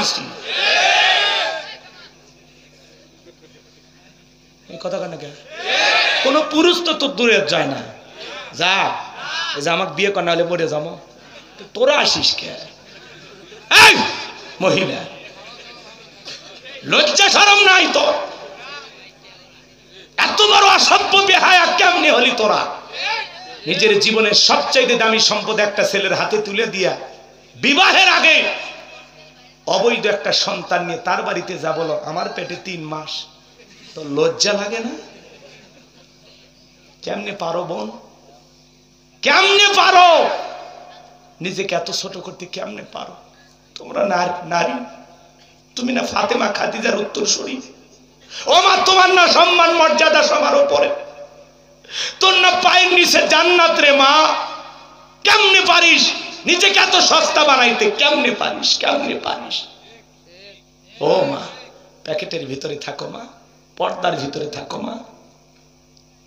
স্ত্রী। এই কথা কেন? কোন পুরুষ তো তোর দূরে যায় না। যা, এই যে আমাকে বিয়ে কর, নাহলে মরে যাবো। তোরা আসিস কে? এই মহিলা, লজ্জা শরম নাই তো? এত বড় অসভ্য বেহায়া কেমনে হলি তোরা? নিজের জীবনের সবচাইতে দামি সম্পদ একটা ছেলের হাতে তুলে দিয়া বিবাহের আগে অবৈধ একটা সন্তান নিয়ে তার বাড়িতে যা বলো, আমার পেটে 3 মাস। তো লজ্জা লাগে না? কেমনে পারো বোন? কেমনে পারো নিজেকে এত ছোট করতে? কেমনে পারো তোমরা? নারী, তুমি না ফাতেমা খাদিজার উত্তরসূরি? ও মা, তোমার না সম্মান মর্যাদা সবার উপরে, তোর না পায়ের নিচে জান্নাত রে মা। কেমনে পারিস নিজেকে এত সস্তা বানাইতে? কেমনে পারিস? কেমনে পারিস? ও মা, প্যাকেটের ভিতরে থাকো মা, পর্দার ভিতরে থাকো মা।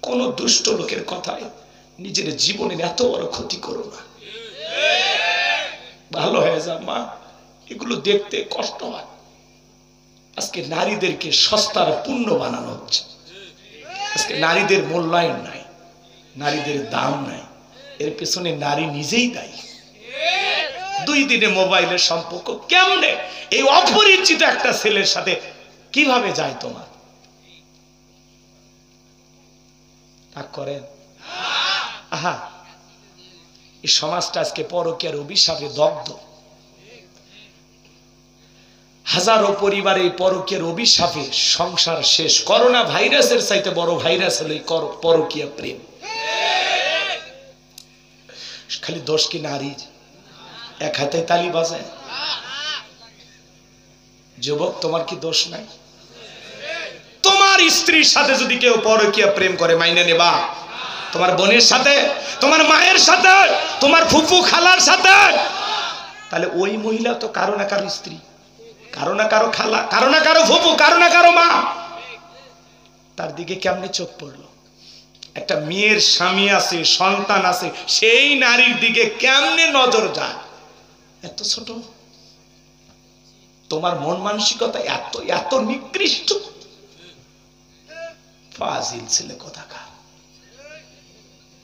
কোন দুষ্ট লোকের কথায় নিজের জীবনের এত বড় ক্ষতি করো না। ভালো হয়ে যা মা। এগুলো দেখতে কষ্ট হয়। আজকে নারীদেরকে সস্তার পণ্য বানানো হচ্ছে। আজকে নারীদের মূল্যায়ন নাই, নারীদের দাম নাই। এর পেছনে নারী নিজেই দায়ী। 2 দিনে মোবাইলের সম্পর্ক কেমনে এই অপরিচিত একটা ছেলের সাথে কিভাবে যায় তোমার? রাগ করেন? আহা, এই সমাজটা আজকে পরকীয়ার অভিশাপে দগ্ধ। হাজারো পরিবারে পরকীয়ার অভিশাপে সংসার শেষ। করোনা ভাইরাসের চাইতে বড় ভাইরাস হলো এই পরকীয়া প্রেম। খালি দোষ কি নারীর? এক হাতে তালি বাজায়। যুবক, তোমার কি দোষ নাই? তোমার স্ত্রীর সাথে যদি কেউ পরকীয়া প্রেম করে মাইনে নেবা? তোমার বোনের সাথে, তোমার মায়ের সাথে, তোমার ফুফু খালার সাথে? তাহলে ওই মহিলা তো কারো না কারো স্ত্রী, কারো না কারো খালা, কারো না কারো ফুফু, কারো না কারো মা। তার দিকে কেমনে চোখ পড়লো? একটা মেয়ের স্বামী আছে, সন্তান আছে, সেই নারীর দিকে কেমনে নজর যায়? এত ছোট তোমার মন মানসিকতা, এত এত নিকৃষ্ট। ফাজিল ছেলে কোথাকার।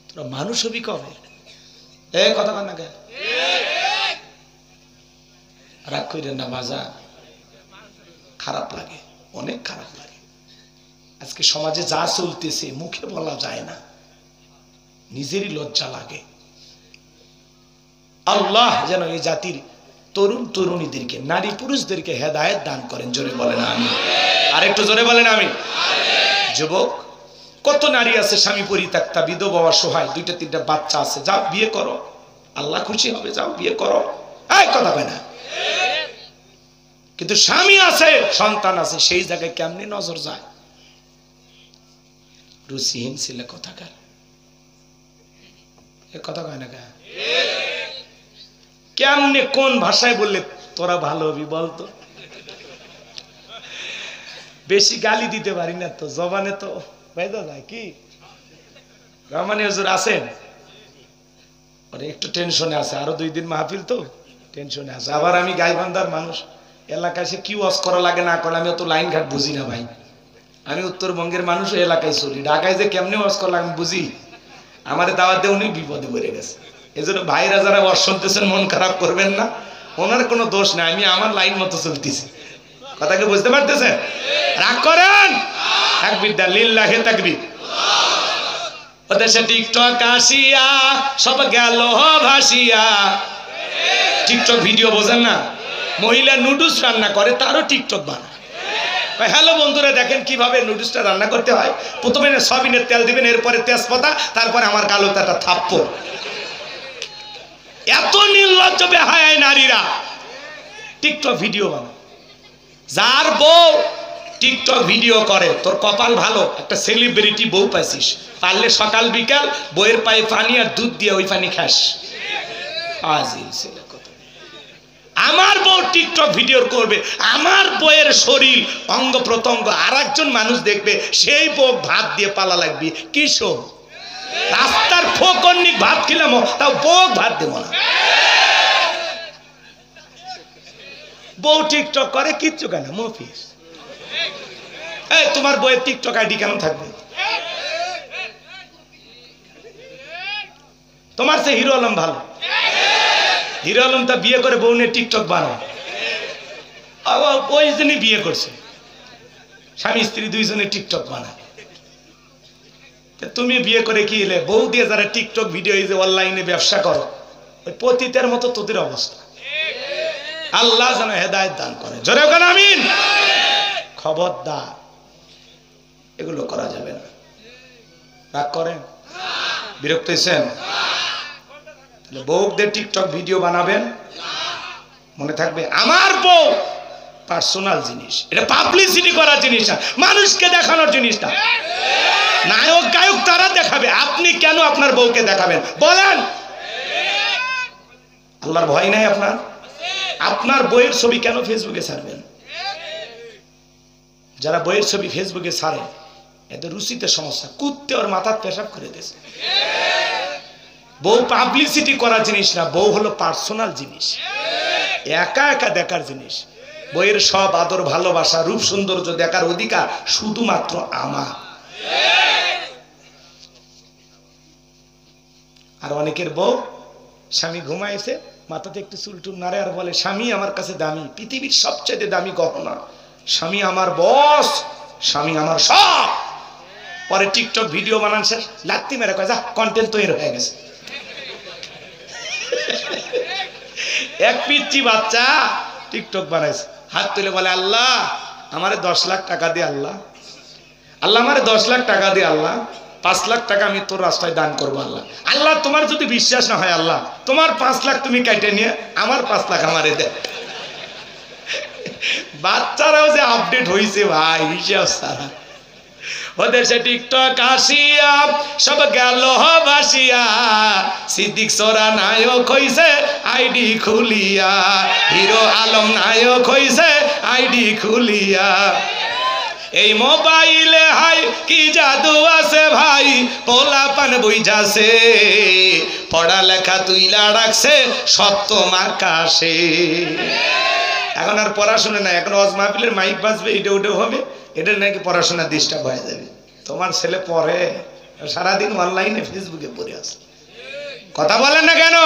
তোরা মানুষ হবি কবে? কথা কর না, রাগ কইরেন না বাজা। খারাপ লাগে, অনেক খারাপ লাগে। আজকে সমাজে যা চলতেছে মুখে বলা যায় না, নিজেরই লজ্জা লাগে। আল্লাহ যেন এই জাতির তরুণ তরুণীদেরকে, নারী পুরুষদেরকে হেদায়েত দান করেন। জোরে বলেন আমিন। আরেকটু জোরে বলেন আমিন। যুবক, কত নারী আছে স্বামী পরিত্যক্তা, বিধবা, অসহায়, 2-3টা বাচ্চা আছে। যাও বিয়ে করো, আল্লাহ খুশি হবে। যাও বিয়ে করো। এই কথা কয় না? কিন্তু স্বামী আছে, সন্তান আছে, সেই জায়গায় কেমনে নজর যায়? রুচিহীন ছেলে কোথাকার। এ কথা কয় না? কেমনে কোন ভাষায় বললে তোরা ভালো হবি বলতো? বেশি গালি দিতে পারি না তো, জবানে তো বাইদা যায়। কি রহমানি হুজুর আছেন? একটু টেনশনে আছে, আরো 2 দিন মাহফিল তো টেনশনে আছে। আবার আমি গাইবান্ধার মানুষ, এলাকায় সে কি ওয়াজ করা লাগে না করলে আমি অত লাইন ঘাট বুঝি না ভাই। আমি উত্তরবঙ্গের মানুষ, এলাকায় চলি। ঢাকায় যে কেমনে ওয়াজ করা লাগে আমি বুঝি। আমার দাওয়াত দিয়ে উনি বিপদে পড়ে গেছে। এই জন্য ভাইরা যারা ওয়াজ শুনতেছেন মন খারাপ করবেন না, ওনার কোনো দোষ নাই। আমি আমার লাইন মতো চলতেছি। কথাকে বুঝতে পারতেছেন? রাগ করেন? তাকবীর দেন, লিল্লাহি তাকবীর। ওদেশে টিকটক আসিয়া সব গেল ভাসিয়া। টিকটক ভিডিও বোঝেন না? মহিলা নুডলস রান্না করে, তারও টিকটক বানায়। হ্যালো বন্ধুরা, দেখেন কিভাবে নুডলসটা রান্না করতে হয়। প্রথমে সয়াবিনের তেল দিবেন, এরপরে তেজপাতা, তারপরে আমার গালতে একটা থাপ্পড়। এত নির্লজ্জ বেহায়া নারীরা টিকটক ভিডিও বানায়। যার বউ টিকটক ভিডিও করে, তোর কপাল ভালো, একটা সেলিব্রিটি বউ পাইছিস। পারলে সকাল বিকাল বইয়ের পায়ে পানি আর দুধ দিয়ে ওই পানি খাস। আজিল ছেলে কথা। আমার বউ টিকটক ভিডিও করবে, আমার বউয়ের শরীর অঙ্গ প্রত্যঙ্গ আর একজন মানুষ দেখবে, সেই বউ ভাত দিয়ে পালা লাগবে। কিশোর রাস্তার ফোকন্নিক ভাত খেলাম, তাও বউ ভাত দেব না। বউ টিকটক করে, কিচ্ছু কেন মফিস। এই তোমার বউয়ের টিকটক আইডি কেন থাকবে? তোমার সে হিরো আলম ভালো। হিরো আলম তা বিয়ে করে বউ নিয়ে টিকটক বানায়, ওই জন্যই বিয়ে করছে, স্বামী স্ত্রী দুইজনে টিকটক বানায়। তুমি বিয়ে করে কি এলে? বউ দিয়ে যারা টিকটক ভিডিও এই যে অনলাইনে ব্যবসা করো, ওই পতিতের মতো তোদের অবস্থা। আল্লাহ যেন হেদায়েত দান করে, জোরে বলেন আমিন। খবরদার এগুলো করা যাবে না। রাগ করেন? বিরক্ত হয়েছেন? বউদের টিকটক ভিডিও বানাবেন, মনে থাকবে আমার বউ পার্সোনাল জিনিস, এটা পাবলিসিটি করার জিনিস না, মানুষকে দেখানোর জিনিস না। নায়ক গায়ক তারা দেখাবে, আপনি কেন আপনার বউকে দেখাবেন বলেন? আল্লাহর ভয় নাই আপনার? আপনার বইয়ের ছবি কেন ফেসবুকে ছাড়বেন? যারা বইয়ের ছবি ফেসবুকে ছাড়ে এদের রুচিতে সমস্যা, কুত্তে ওর মাথার পেশাব করে দিয়েছে। বউ পাবলিসিটি করার জিনিস না, বউ হলো পার্সোনাল জিনিস, একা একা দেখার জিনিস। বইয়ের সব আদর ভালোবাসা রূপ সৌন্দর্য দেখার অধিকার শুধুমাত্র আমার। আর অনেকের বউ স্বামী ঘুমাইছে, মাথাতে একটু চুলটুল নাড়ে আর বলে স্বামী আমার কাছে দামি, পৃথিবীর সবচেয়ে দামি গহনা, স্বামী আমার বস, স্বামী আমার সব। পরে টিকটক ভিডিও বানান শেষ, লাত্তি মেরে কয় যা কন্টেন্ট তৈরি হয়ে গেছে। এক পিচ্চি বাচ্চা টিকটক বানাইছে, হাত তুলে বলে আল্লাহ আমারে 10 লাখ টাকা দিয়ে, আল্লাহ আল্লাহ আমারে 10 লাখ টাকা দিয়ে, আল্লাহ 5 লাখ টাকা আমি তোর রাস্তায় দান করবো। আল্লাহ আল্লাহ তোমার যদি বিশ্বাস না হয়, আল্লাহ তোমার 5 লাখ তুমি কেটে নিয়ে আমার 5 লাখ আমারে দে। বাচ্চারাও যে আপডেট হয়েছে ভাই, হিসাব সারা। ওদের সে টিকটক আসিয়া সব গেল বাসিয়া, সিদ্দিক সোরা নায়ক হইছে আইডি খুলিয়া, হিরো আলম নায়ক হইছে আইডি খুলিয়া। এই মোবাইলে হাই কি জাদু আছে ভাই, পোলা পান বুঝাছে, পড়ালেখা তুইলা রাখছে সপ্তম আকাশে। এখন আর পড়াশোনা নাই, এখন ওয়াজ মাহফিলের মাইক বাজবে, এটা ওটা হবে, এটা নাকি পড়াশোনা ডিস্টার্ব হয়ে যাবে। তোমার ছেলে পড়ে, সারাদিন অনলাইনে ফেসবুকে পড়ে আছে, কথা বলেন না কেন?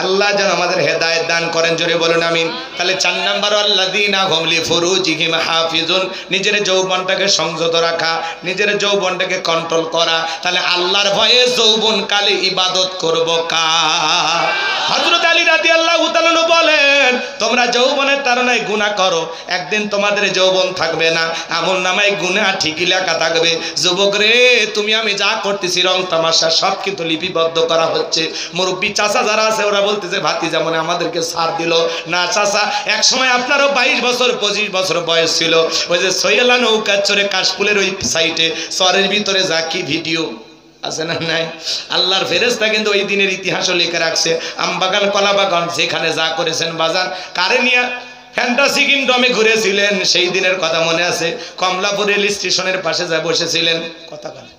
আল্লাহ যেন আমাদের হেদায়েত দান করেন, জোরে বলুন আমিন। তাহলে 4 নাম্বার আল্লাযীনা হুম লিফুরুজিহিম হাফিজুন, নিজের যৌবনটাকে সংযত রাখা, নিজের যৌবনটাকে কন্ট্রোল করা। তাহলে আল্লাহর ভয়ে যৌবনকালে ইবাদত করব কার? হযরত আলী রাদিয়াল্লাহু তাআলা বলেন তোমরা যৌবনের তাড়নায় গুনাহ করো, একদিন তোমাদের যৌবন থাকবে না, আমলনামায় গুনাহ ঠিকই লেখা থাকবে। যুবক রে, তুমি আমি যা করতেছি রং তামাশা সব কিন্তু লিপিবদ্ধ করা হচ্ছে। মুরব্বী চাচা যারা আছে ওরা বলতেছে ভাতিজা মনে আমাদেরকে ছাড় দিল না। চাচা এক সময় আপনারও 22 বছর 25 বছর বয়স ছিল, ওই যে সৈয়লা নৌকা চড়ে কাশফুলের ওই সাইটে চরের ভিতরে যা কি ভিডিও আছে না নাই, আল্লাহর ফেরেশতা কিন্তু ওই দিনের ইতিহাসও লিখে রাখছে। আমবাগান কলাবাগান যেখানে যা করেছেন বাজান, কারে নিয়ে ফ্যান্টাসি কিংডমে ঘুরেছিলেন সেই দিনের কথা মনে আছে? কমলাপুর রেল স্টেশনের পাশে যা বসেছিলেন, কথা বলেন।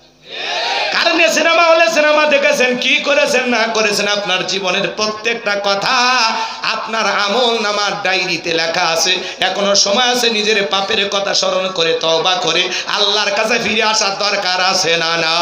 কারণে সিনেমা হলে সিনেমা দেখেছেন, কি করেছেন না করেছেন, আপনার জীবনের প্রত্যেকটা কথা আপনার আমল নামার ডায়েরিতে লেখা আছে। এখনো সময় আছে নিজের পাপের কথা স্মরণ করে তওবা করে আল্লাহর কাছে ফিরে আসার দরকার আছে না না?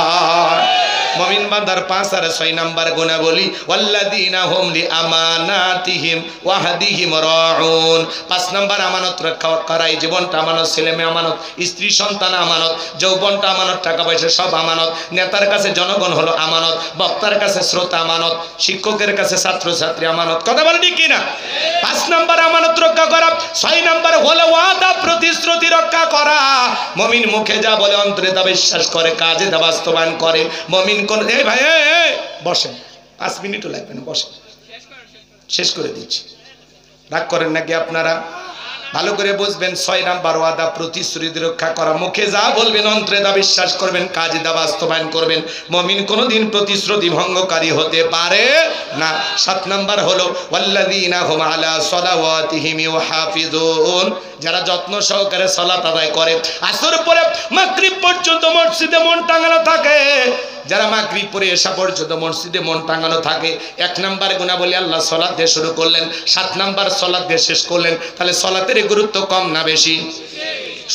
মুমিন বান্দার 5 আর 6 নাম্বার গুণাবলী, ওয়াল্লাযীনা হুম লিআমানাতিহিম ওয়া আহদিহিম রাউন। 5 নাম্বার আমানত রক্ষা করা, এই জীবনটা আমানত, ছেলে মেয়ে আমানত, স্ত্রী সন্তান আমানত, যৌবনটা আমানত, টাকা পয়সা সব আমানত, নেতার কাছে জনগণ হলো আমানত, বক্তার কাছে শ্রোতা আমানত, শিক্ষকের কাছে ছাত্র ছাত্রী আমানত, কথা বলে ঠিক কিনা? 5 নাম্বার আমানত রক্ষা করা। 6 নাম্বার হলো ওয়াদা প্রতিশ্রুতি রক্ষা করা। মুমিন মুখে যা বলে অন্তরে তা বিশ্বাস করে, কাজে তা বাস্তবায়ন করে। মুমিন কোন এই ভাই বসেন, 5 মিনিটও লাগবে না, বসেন, শেষ করে দিচ্ছি। রাগ করেন নাকি আপনারা? ভালো করে বুঝবেন। 6 নাম্বার ওয়াদা প্রতিশ্রুতি রক্ষা করা, মুখে যা বলবেন অন্তরে তা বিশ্বাস করবেন, কাজে তা বাস্তবায়ন করবেন। মুমিন কোনদিন প্রতিশ্রুতি ভঙ্গকারী হতে পারে না। 7 নাম্বার হলো ওয়াল্লাযীনা হুম আলা সালাওয়াতিহিম ইউহাফিজুন, যারা যত্ন সহকারে সালাত আদায় করে। আসর পরে মাগরিব পর্যন্ত মসজিদে মন টাঙানো থাকে, যারা মাগরিব পরে এশা পর্যন্ত মসজিদে মন টাঙানো থাকে, 1 নাম্বার গুনাহ আল্লাহ সালাত দিয়ে শুরু করলেন, 7 নাম্বার সালাত দিয়ে শেষ করলেন। তাহলে সালাতের গুরুত্ব কম না বেশি?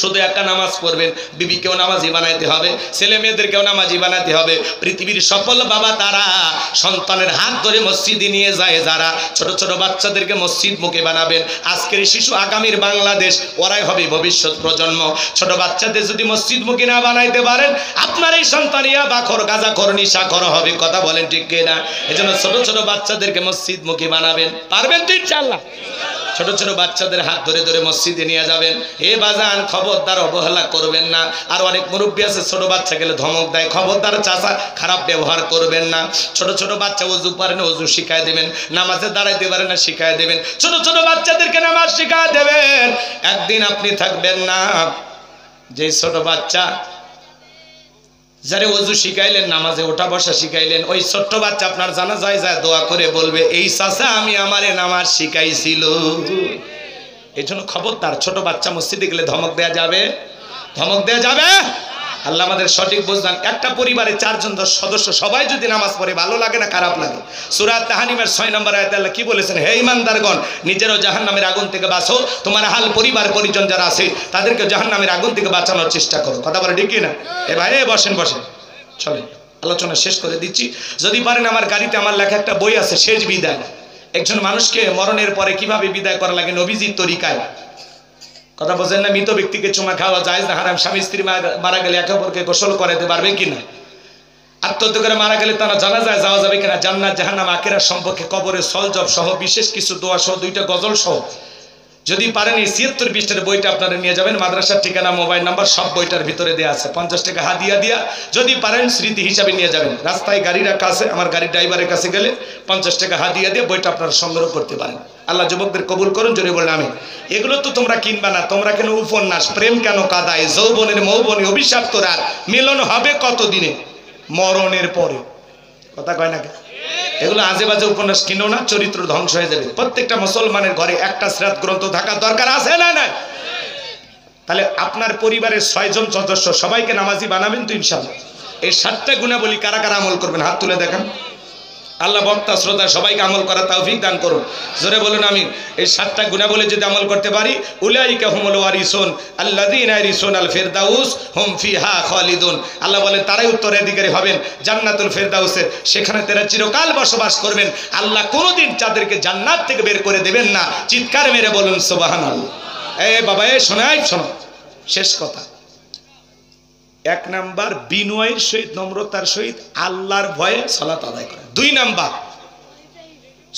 শুধু একটা নামাজ পড়বেন, বিবিকেও নামাজি বানাইতে হবে, ছেলে মেয়েদেরকেও নামাজি বানাইতে হবে। পৃথিবীর সফল বাবা তারা সন্তানের হাত ধরে মসজিদে নিয়ে যায়, যারা ছোট ছোট বাচ্চাদেরকে মসজিদ মুখে বানাবেন। আজকের শিশু আগামীর বাংলাদেশ, ওরাই হবে ভবিষ্যৎ প্রজন্ম। ছোট বাচ্চাদের যদি মসজিদ মুখে না বানাইতে পারেন, আপনার এই সন্তান ইয়া বাখর গাঁজাখর নিশাখর হবে। কথা বলেন ঠিক কিনা? এজন্য ছোট ছোট বাচ্চাদেরকে মসজিদ মুখে বানাবেন। পারবেন তো ইনশাআল্লাহ? ছোট ছোট বাচ্চাদের হাত ধরে ধরে মসজিদে নিয়ে যাবেন। এ বাজান খবরদার অবহেলা করবেন না। আর অনেক মুরব্বী আছে ছোট বাচ্চা গেলে ধমক দেয়, খবরদার চাচা খারাপ ব্যবহার করবেন না। ছোট ছোট বাচ্চা ওযু পারে না, ওযু শিখায় দেবেন। নামাজে দাঁড়াইতে পারে না, শিখায় দেবেন। ছোট ছোট বাচ্চাদেরকে নামাজ শিখায় দেবেন। একদিন আপনি থাকবেন না, যে ছোট বাচ্চা যারে ওযু শিখাইলেন, নামাজে ওঠা বসা শিখাইলেন, ওই ছোট্ট বাচ্চা আপনার জানাজায় যায় দোয়া করে বলবে, এই চাচা আমি আমারে নামাজ শিখাইছিল। এই জন্য খবরদার, ছোট বাচ্চা মসজিদে গেলে ধমক দেয়া যাবে? ধমক দেয়া যাবে? আল্লাহ আমাদের সঠিক বুঝদান। একটা পরিবারে 4 জন সদস্য সবাই যদি নামাজ পড়ে, ভালো লাগে না খারাপ লাগে? সূরা তাহরিমের 6 নম্বর আয়াতে আল্লাহ কি বলেছেন? হে ঈমানদারগণ, নিজেরও জাহান্নামের আগুন থেকে বাঁচো, তোমার হাল পরিবার পরিজন যারা আছে তাদেরকে জাহান্নামের আগুন থেকে বাঁচানোর চেষ্টা করো। কথা বলে ঠিক না? এ ভাই বসেন বসেন, চলেন আলোচনা শেষ করে দিচ্ছি। যদি পারেন, আমার গাড়িতে আমার লেখা একটা বই আছে, শেষ বিদায়। একজন মানুষকে মরণের পরে কিভাবে বিদায় করা লাগে নবীজির তরিকায়। কথা বোঝেন না? মৃত ব্যক্তিকে চুমা খাওয়া জায়েজ না হারাম? স্বামী স্ত্রী মারা গেলে একে অপরকে গোসল করাতে পারবে কিনা? আত্মহত্যা করে মারা গেলে তারা জানাজায় যাওয়া যাবে কিনা? জান্নাত জাহান্নাম আখিরাত সম্পর্কে, কবরে সলজব সহ বিশেষ কিছু দোয়া সহ 2টা গজল সহ, যদি পারেন এই 76 পৃষ্ঠার বইটা আপনারা নিয়ে যাবেন। মাদ্রাসার ঠিকানা, মোবাইল নাম্বার সব বইটার ভিতরে দেওয়া আছে। 50 টাকা হাদিয়া দিয়া যদি পারেন স্মৃতি হিসাবে নিয়ে যাবেন। রাস্তায় গাড়ি রাখা আছে, আমার গাড়ির ড্রাইভারের কাছে গেলে 50 টাকা হাদিয়া দিয়ে বইটা আপনারা সংগ্রহ করতে পারেন। আল্লাহ যুবকদের কবুল করুন, জোরে বলেন আমিন। এগুলো তো তোমরা কিনবা না, তোমরা কেন উপন্যাস, প্রেম কেন কাদায়, যৌবনের মৌবনী অভিশপ্ত রাত, মিলন হবে কতদিনে? মরণের পরে। কথা কয় না? এগুলো আজে বাজে উপন্যাস কিনো না, চরিত্র ধ্বংস হয়ে যাবে। প্রত্যেকটা মুসলমানের ঘরে একটা সিরাত গ্রন্থ থাকার দরকার আছে না? না? তাহলে আপনার পরিবারের 6 জন সদস্য সবাইকে নামাজি বানাবেন তো ইনশাআল্লাহ। এই 7টা গুণাবলী কারা কারা আমল করবেন হাত তুলে দেখান। আল্লাহ বক্তা শ্রোতা সবাইকে আমল করা তৌফিক দান করুন, জোরে বলুন আমিন। এই 7টা গুণাবলী যদি আমল করতে পারি, উলাইকা হুমুল ওয়ারিসুন আল্লাযীনা ইয়ারিসুনাল ফিরদাউস হুম ফিহা খালিদুন। আল্লাহ বলেন তারাই উত্তরাধিকারী হবেন জান্নাতুল ফিরদাউসের, সেখানে তারা চিরকাল বসবাস করবেন। আল্লাহ কোনোদিন তাদেরকে জান্নাত থেকে বের করে দেবেন না। চিৎকার মেরে বলুন সুবহানাল্লাহ। বাবা শোনাই, শোনো শেষ কথা। 1 নাম্বার বিনয়ের সহিত, নম্রতার সহিত আল্লাহর ভয়ে সালাত আদায় করা। 2 নাম্বার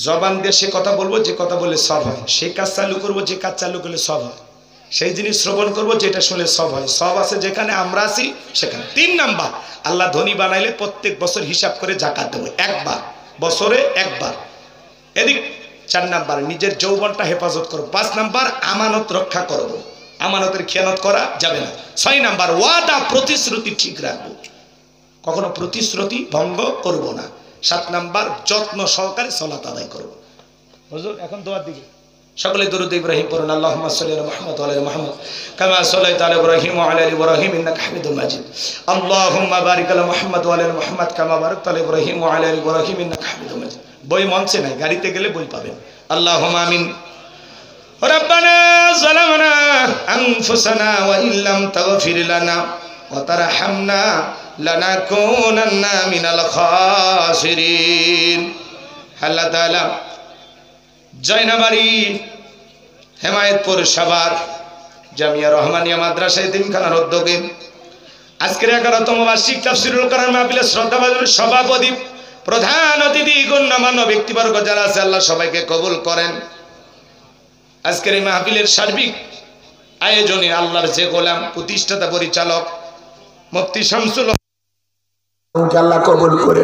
জবান দিয়ে সে কথা বলবো যে কথা বলে সব হয়, সে কাজ চালু করবো যে কাজ চালু করলে সব হয়, সেই জিনিস শ্রবণ করবো যেটা শুনলে সব হয়। সব আছে যেখানে আমরা আছি সেখানে। 3 নাম্বার আল্লাহ ধনী বানাইলে প্রত্যেক বছর হিসাব করে যাকাত দেবো, একবার বছরে একবার। এদিক 4 নাম্বার নিজের যৌবনটা হেফাজত করবো। 5 নাম্বার আমানত রক্ষা করবো, আমানতের খেয়ানত করা যাবে না। 6 নাম্বার ওয়াদা প্রতিশ্রুতি ঠিক রাখবো, কখনো প্রতিশ্রুতি ভঙ্গ করব না। 7 নাম্বার যত্ন সহকারে সালাত আদায় করব। হুজুর এখন দোয়ার দিকে সকলে দরুদ ইব্রাহিম পড়ুন। আল্লাহুম্মা সাল্লি আলা মুহাম্মদ ওয়া আলা মুহাম্মদ কামা সাল্লাইতা আলা ইব্রাহিম ওয়া আলা আলি ইব্রাহিম ইন্নাকা হামিদুম মাজিদ। আল্লাহুম্মা বারিক আলা মুহাম্মদ ওয়া আলা মুহাম্মদ কামা বারাকতা আলা ইব্রাহিম ওয়া আলা আলি ইব্রাহিম ইন্নাকা হামিদুম মাজিদ। বই মঞ্চে নাই, গাড়িতে গেলে বই পাবেন। আল্লাহুম্মা আমিন। রব্বানা যালামনা আনফুসানা ওয়া ইল্লাম তাগফির লানা ওয়া তারহামনা লানাকুনান্না মিনাল খাসিরিন। আল্লাহ তাআলা জয়নাবাড়ি হেমায়েতপুর সাভার জামিয়া রহমানিয়া মাদ্রাসা এতিমখানার উদ্যোগে আজকের 11তম বার্ষিক তাফসীরুল কোরআন মাহফিলের শ্রদ্ধাভাজন সভাপতি, প্রধান অতিথি, গণ্যমান্য ব্যক্তিবর্গ যারা আছে আল্লাহ সবাইকে কবুল করেন। আজকের এই মাহফিলের সার্বিক আয়োজনে আল্লাহর যে গোলাম, প্রতিষ্ঠাতা, পরিচালক মুফতি শামসুল আল্লাহ কবুল করে।